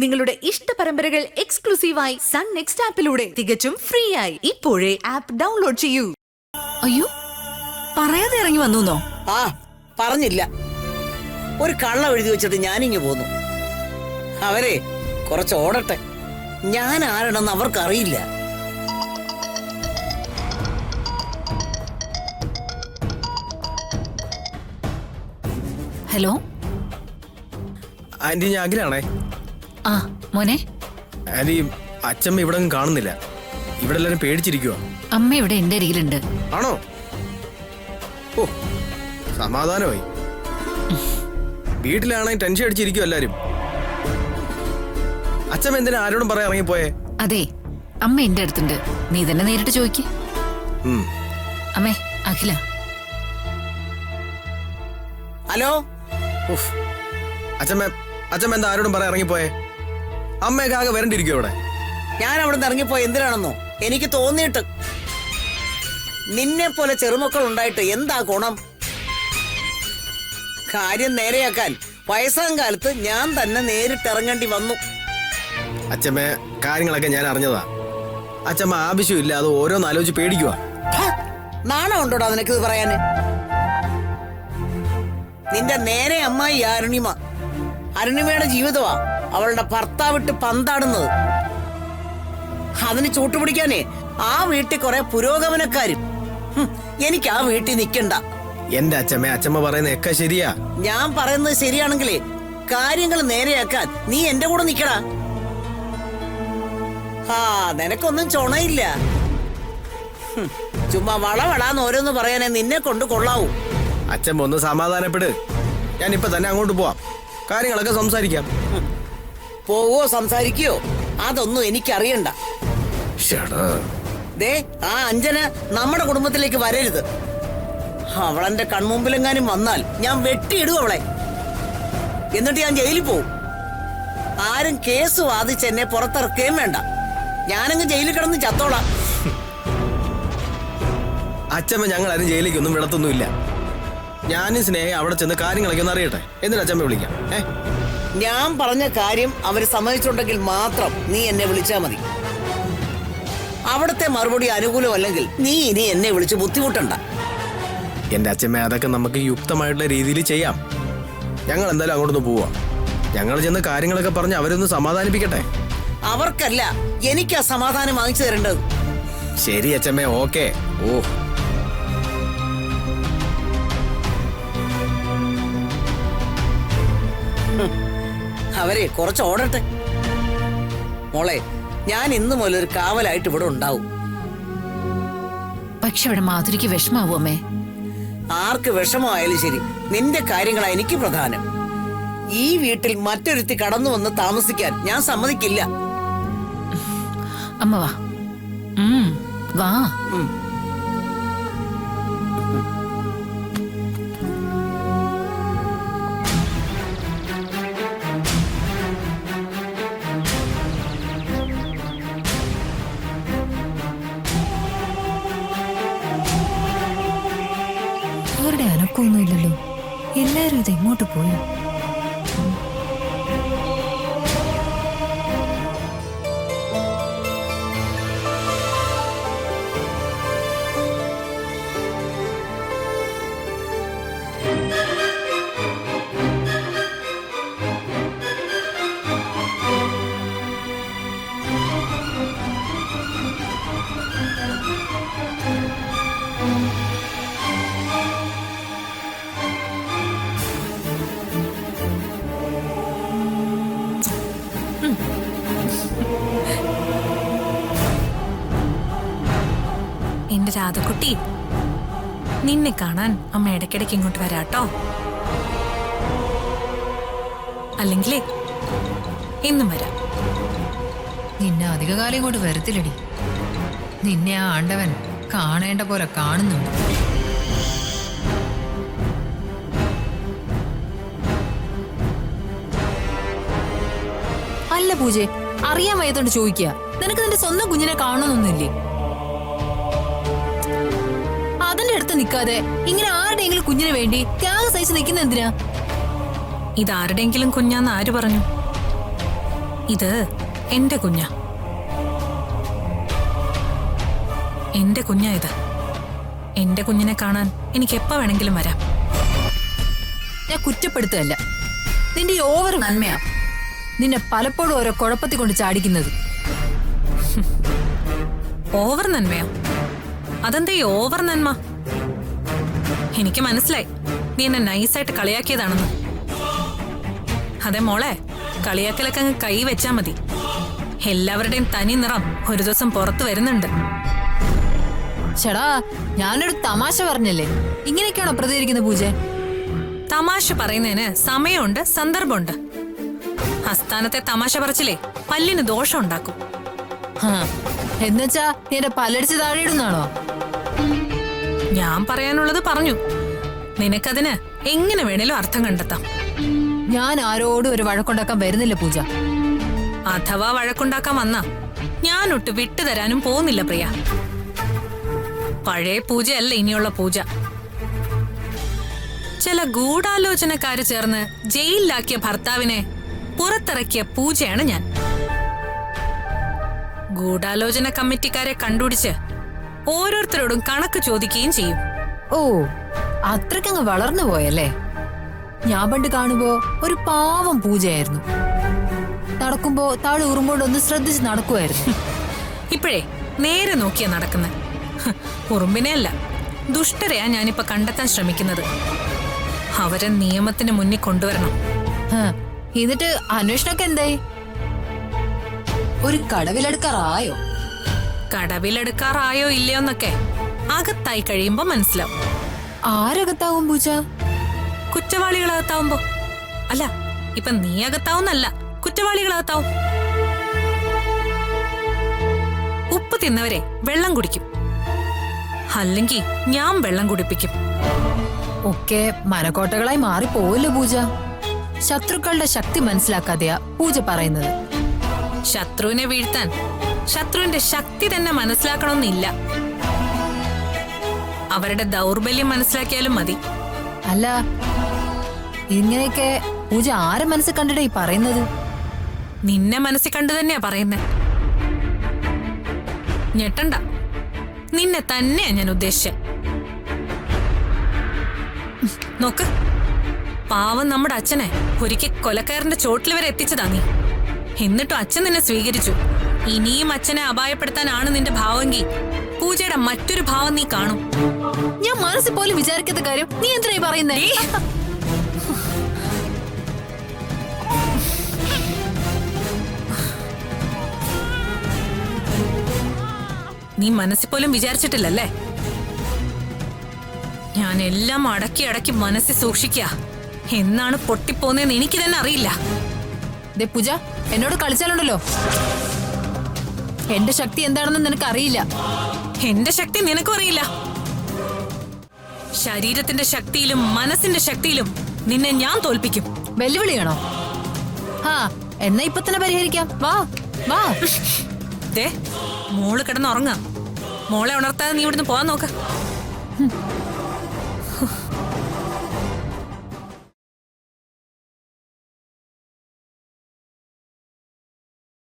നിങ്ങളുടെ ഇഷ്ട പരമ്പരകൾ എക്സ്ക്ലൂസീവായി സൺ നെക്സ്റ്റ് ആപ്പിലൂടെ തികച്ചും ഫ്രീ ആയി ഇപ്പോഴേ ആപ്പ് ഡൗൺലോഡ് ചെയ്യൂ. അയ്യോ, പറയാതെ ഇറങ്ങി വന്നോ? ആ പറഞ്ഞില്ല. ഒരു കള്ള എഴുതി വെച്ചിട്ട് ഞാനിങ്ങ് പോന്നു. അവരെ കുറച്ച് ഓടട്ടെ. ഞാൻ ആരാണെന്ന് അവർക്കറിയില്ല. ഹലോ ആന്റി, ഞാൻ അഖിലാണേ. ആ മോനെ, ആന്റി, അച്ഛമ്മ ഇവിടെ കാണുന്നില്ല. ഇവിടെ എല്ലാരും പേടിച്ചിരിക്കുവാ. അമ്മ ഇവിടെ എന്റെ അരികിലുണ്ട്. ആണോ? ഓ, സമാധാനമായി. വീട്ടിലാണെങ്കിൽ ടെൻഷൻ അടിച്ചിരിക്കും എല്ലാരും. അച്ഛമ്മ എന്തിനാ ആരോടും പറയാൻ ഇറങ്ങിപ്പോയേ? അതെ, അമ്മ എന്റെ അടുത്തുണ്ട്. നീ തന്നെ നേരിട്ട് ചോദിക്ക്. അമ്മേ, അഖില. ഹലോ. അച്ഛമ്മ എന്താ ആരോടും പറയാൻ ഇറങ്ങിപ്പോയേ? അമ്മയൊക്കെ ആകെ വരണ്ടിരിക്കും ഇവിടെ. ഞാൻ അവിടെ നിന്ന് ഇറങ്ങിപ്പോയി എന്തിനാണെന്നോ എനിക്ക് തോന്നിയിട്ട്. നിന്നെ പോലെ ചെറുമക്കൾ ഉണ്ടായിട്ട് എന്താ ഗുണം? കാര്യം നേരെയാക്കാൻ വയസ്സാം കാലത്ത് ഞാൻ തന്നെ നേരിട്ടിറങ്ങേണ്ടി വന്നു. അച്ഛമ്മ, കാര്യങ്ങളൊക്കെ ഞാൻ അറിഞ്ഞതാ. അച്ഛമ്മ ആവശ്യമില്ല അത് ഓരോന്ന് ആലോചിച്ച് പേടിക്കുവാ. നാണം ഉണ്ടോടാ നിനക്കിത് പറയാന്? നിന്റെ നേരെ അമ്മായി അരുണിമ. അരുണിമയുടെ ജീവിതമാ അവളുടെ ഭർത്താവിട്ട് പന്താടുന്നത്. അതിന് ചൂട്ടുപിടിക്കാനേ ആ വീട്ടിൽ കുറെ പുരോഗമനക്കാരും. എനിക്ക് ആ വീട്ടിൽ നിൽക്കണ്ട. എന്റെ അച്ഛമ്മ പറയുന്നതൊക്കെ ശരിയാ. ഞാൻ പറയുന്നത് ശരിയാണെങ്കിലേ കാര്യങ്ങൾ നേരെയാക്കാൻ നീ എന്റെ കൂടെ നിക്കടാ. ആ നിനക്കൊന്നും ചൊണയില്ല. ചുമ്മാ വളവളാന്ന് ഓരോന്ന് പറയാനേ നിന്നെ കൊണ്ട് കൊള്ളാവൂ. അച്ഛമ്മ ഒന്ന് സമാധാനപ്പെട്. ഞാൻ ഇപ്പൊ തന്നെ അങ്ങോട്ട് പോവാം. കാര്യങ്ങളൊക്കെ സംസാരിക്കാം. പോവോ സംസാരിക്കോ അതൊന്നും എനിക്കറിയണ്ട. ദേ, ആ അഞ്ജന നമ്മുടെ കുടുംബത്തിലേക്ക് വരരുത്. അവളെന്റെ കൺമുമ്പിലെങ്ങാനും വന്നാൽ ഞാൻ വെട്ടിയിടും അവളെ. എന്നിട്ട് ഞാൻ ജയിലിൽ പോവും. ആരും കേസ് വാദിച്ച് എന്നെ പുറത്തിറക്കുകയും വേണ്ട. ഞാനങ്ങ് ജയിലിൽ കിടന്ന് ചത്തോളാം. അച്ഛമ്മ ഞങ്ങൾ ആരും ജയിലിലേക്കൊന്നും വിടത്തൊന്നുമില്ല. ഞാനും സ്നേഹം അവിടെ ചെന്ന് കാര്യങ്ങളൊക്കെ ഒന്ന് അറിയട്ടെ, എന്നിട്ട് അച്ഛമ്മ വിളിക്കാം. ഞാൻ പറഞ്ഞ കാര്യം അവര് സമ്മതിച്ചുണ്ടെങ്കിൽ മാത്രം നീ എന്നെ വിളിച്ചാ മതി. അവിടുത്തെ മറുപടി അനുകൂലമല്ലെങ്കിൽ നീ ഇനി എന്നെ വിളിച്ച് ബുദ്ധിമുട്ടണ്ട. എന്റെ അച്ഛമ്മ, അതൊക്കെ നമുക്ക് യുക്തമായിട്ടുള്ള രീതിയിൽ ചെയ്യാം. ഞങ്ങൾ എന്തായാലും അങ്ങോട്ടൊന്ന് പോവാം. ഞങ്ങൾ ചെന്ന് കാര്യങ്ങളൊക്കെ പറഞ്ഞ് അവരൊന്ന് സമാധാനിപ്പിക്കട്ടെ. അവർക്കല്ല, എനിക്കാ സമാധാനം വാങ്ങിച്ചു തരേണ്ടത്. ശരി അച്ഛമ്മ, ഓക്കെ. ഓ, അവരെ കുറച്ച് ഓടട്ടെ. മോളെ, ഞാൻ ഇന്നു മുതൽ ഒരു കാവലായിട്ട് ഇവിടെ ഉണ്ടാവും. പക്ഷെ ഇവിടെ മാധുരിക്ക് വിഷമാവൂ അമ്മേ. ആർക്ക് വിഷമമായാലും ശരി, നിന്റെ കാര്യങ്ങളാ എനിക്ക് പ്രധാനം. ഈ വീട്ടിൽ മറ്റൊരുത്തി കടന്നു വന്ന് താമസിക്കാൻ ഞാൻ സമ്മതിക്കില്ല. അമ്മ വാ. വാ. അവരുടെ അനക്കമൊന്നുമില്ലല്ലോ. എല്ലാരും ഇത് എങ്ങോട്ട് പോയി? എന്റെ രാധക്കുട്ടി, നിന്നെ കാണാൻ അമ്മ ഇടയ്ക്കിടയ്ക്ക് ഇങ്ങോട്ട് വരാട്ടോ. അല്ലെങ്കിലേ എന്നും വരാം. നിന്നെ അധികകാലം ഇങ്ങോട്ട് വരത്തില്ലടി. നിന്നെ ആ ആണ്ടവൻ കാണേണ്ട പോലെ കാണുന്നുണ്ട്. അല്ല പൂജെ, അറിയാൻ വയ്യത്തോണ്ട് ചോദിക്കുക. നിനക്ക് നിന്റെ സ്വന്തം കുഞ്ഞിനെ കാണണമെന്നൊന്നുമില്ലേ? അതിന്റെ അടുത്ത് നിൽക്കാതെ ഇങ്ങനെ ആരുടെയെങ്കിലും കുഞ്ഞിന് വേണ്ടി ത്യാഗം സഹിച്ച് നിൽക്കുന്ന എന്തിനാ? ഇതാരുടെയെങ്കിലും കുഞ്ഞാന്ന് ആര് പറഞ്ഞു? ഇത് എന്റെ കുഞ്ഞാ. എന്റെ കുഞ്ഞാ ഇത്. എന്റെ കുഞ്ഞിനെ കാണാൻ എനിക്ക് എപ്പോ വേണമെങ്കിലും വരാം. ഞാൻ കുറ്റപ്പെടുത്തുകയല്ല, നിന്റെ ഈ ഓവർ നന്മയാ നിന്നെ പലപ്പോഴും ഓരോ കുഴപ്പത്തിൽ കൊണ്ട് ചാടിക്കുന്നത്. ഓവർ നന്മയോ? അതെന്താ ഈ ഓവർ നന്മ? എനിക്ക് മനസ്സിലായി നീ എന്നെ നൈസായിട്ട് കളിയാക്കിയതാണെന്ന്. അതെ മോളെ, കളിയാക്കലൊക്കെ അങ്ങ് കൈ വെച്ചാ മതി. എല്ലാവരുടെയും തനി നിറം ഒരു ദിവസം പുറത്തു വരുന്നുണ്ട്. ചേടാ, ഞാനൊരു തമാശ പറഞ്ഞല്ലേ, ഇങ്ങനെയൊക്കെയാണോ പ്രതികരിക്കുന്ന പൂജ? തമാശ പറയുന്നതിന് സമയമുണ്ട്, സന്ദർഭമുണ്ട്. അസ്ഥാനത്തെ തമാശ പറച്ചില്ലേ പല്ലിന് ദോഷം ഉണ്ടാക്കും. എന്നുവെച്ചാ നീ എന്റെ പല്ലടിച്ച് താഴെ ഇടുന്നാണോ? ഞാൻ പറയാനുള്ളത് പറഞ്ഞു. നിനക്കതിന് എങ്ങനെ വേണേലും അർത്ഥം കണ്ടെത്താം. ഞാൻ ആരോടും ഒരു വഴക്കുണ്ടാക്കാൻ വരുന്നില്ല പൂജ. അഥവാ വഴക്കുണ്ടാക്കാൻ വന്ന ഞാനൊട്ട് വിട്ടുതരാനും പോകുന്നില്ല പ്രിയ. പഴയ പൂജയല്ല ഇനിയുള്ള പൂജ. ചില ഗൂഢാലോചനക്കാര് ചേർന്ന് ജയിലിലാക്കിയ ഭർത്താവിനെ പുറത്തിറക്കിയ പൂജയാണ് ഞാൻ. ഗൂഢാലോചന കമ്മിറ്റിക്കാരെ കണ്ടുപിടിച്ച് ഓരോരുത്തരോടും കണക്ക് ചോദിക്കുകയും ചെയ്യും. ഓ, അത്രക്കങ്ങ് വളർന്നു പോയല്ലേ. ഞാൻ പണ്ട് കാണുമ്പോ ഒരു പാവം പൂജയായിരുന്നു. നടക്കുമ്പോ താഴെ ഉറുമ്പോണ്ടൊന്ന് ശ്രദ്ധിച്ച് നടക്കുമായിരുന്നു. ഇപ്പോഴേ നേരെ നോക്കിയാ നടക്കുന്നത്. ഉറുമ്പിനെയല്ല, ദുഷ്ടരെയാ ഞാനിപ്പോ കണ്ടെത്താൻ ശ്രമിക്കുന്നത്. അവരെ നിയമത്തിന് മുന്നിൽ കൊണ്ടുവരണം. എന്നിട്ട് അന്വേഷണമൊക്കെ എന്തായി? ഒരു കടവിലെടുക്കാറായോ? കടവിലെടുക്കാറായോ ഇല്ലയോന്നൊക്കെ അകത്തായി കഴിയുമ്പോ മനസ്സിലാവും. ആരകത്താവും പൂജ? കുറ്റവാളികളകത്താവുമ്പോ. അല്ല, ഇപ്പൊ നീ അകത്താവുന്നല്ല, കുറ്റവാളികളകത്താവും. ഉപ്പ് തിന്നവരെ വെള്ളം കുടിക്കും, അല്ലെങ്കിൽ ഞാൻ വെള്ളം കുടിപ്പിക്കും. ഒക്കെ മനക്കോട്ടകളായി മാറിപ്പോവല്ലോ പൂജ. ശത്രുക്കളുടെ ശക്തി മനസ്സിലാക്കാതെയാ പൂജ പറയുന്നത്. ശത്രുവിനെ വീഴ്ത്താൻ ശത്രുവിന്റെ ശക്തി തന്നെ മനസ്സിലാക്കണമെന്നില്ല. അവരുടെ ദൗർബല്യം മനസ്സിലാക്കിയാലും മതി. അല്ല, ഇങ്ങനെയൊക്കെ പൂജ ആരെ മനസ്സിൽ കണ്ടിട്ടാ ഈ പറയുന്നത്? നിന്നെ മനസ്സിൽ കണ്ടു തന്നെയാ പറയുന്നേ. ഞെട്ടണ്ട, നിന്നെ തന്നെയാ ഞാൻ ഉദ്ദേശിച്ചെ. നോക്ക്, പാവം നമ്മുടെ അച്ഛനെ ഒരിക്കൽ കൊലക്കാരന്റെ ചോട്ടിൽ വരെ എത്തിച്ചതാ നീ. എന്നിട്ടും അച്ഛൻ നിന്നെ സ്വീകരിച്ചു. ഇനിയും അച്ഛനെ അപായപ്പെടുത്താനാണ് നിന്റെ ഭാവമെങ്കിൽ പൂജയുടെ മറ്റൊരു ഭാവം നീ കാണും. ഞാൻ മനസ്സിൽ പോലും വിചാരിക്കാത്ത കാര്യം നീ എന്തിനായി പറയുന്നേ? നീ മനസ്സിൽ പോലും വിചാരിച്ചിട്ടില്ലല്ലേ? ഞാൻ എല്ലാം അടക്കി അടക്കി മനസ്സിൽ സൂക്ഷിക്കുക. എന്നാണ് പൊട്ടിപ്പോന്നേന്ന് എനിക്ക് തന്നെ അറിയില്ല. ദേ പൂജ, എന്നോട് കളിച്ചാലുണ്ടല്ലോ, എന്റെ ശക്തി എന്താണെന്ന് നിനക്ക് അറിയില്ല. എന്റെ ശക്തി നിനക്കും അറിയില്ല. ശരീരത്തിന്റെ ശക്തിയിലും മനസ്സിന്റെ ശക്തിയിലും നിന്നെ ഞാൻ തോൽപ്പിക്കും. വെല്ലുവിളിയാണോ? എന്നാ ഇപ്പൊ തന്നെ പരിഹരിക്കാം. വാ വാ. ദേ, മോള് കിടന്നുറങ്ങാം. മോളെ ഉണർത്താതെ നീ ഇവിടുന്ന് പോവാൻ നോക്ക.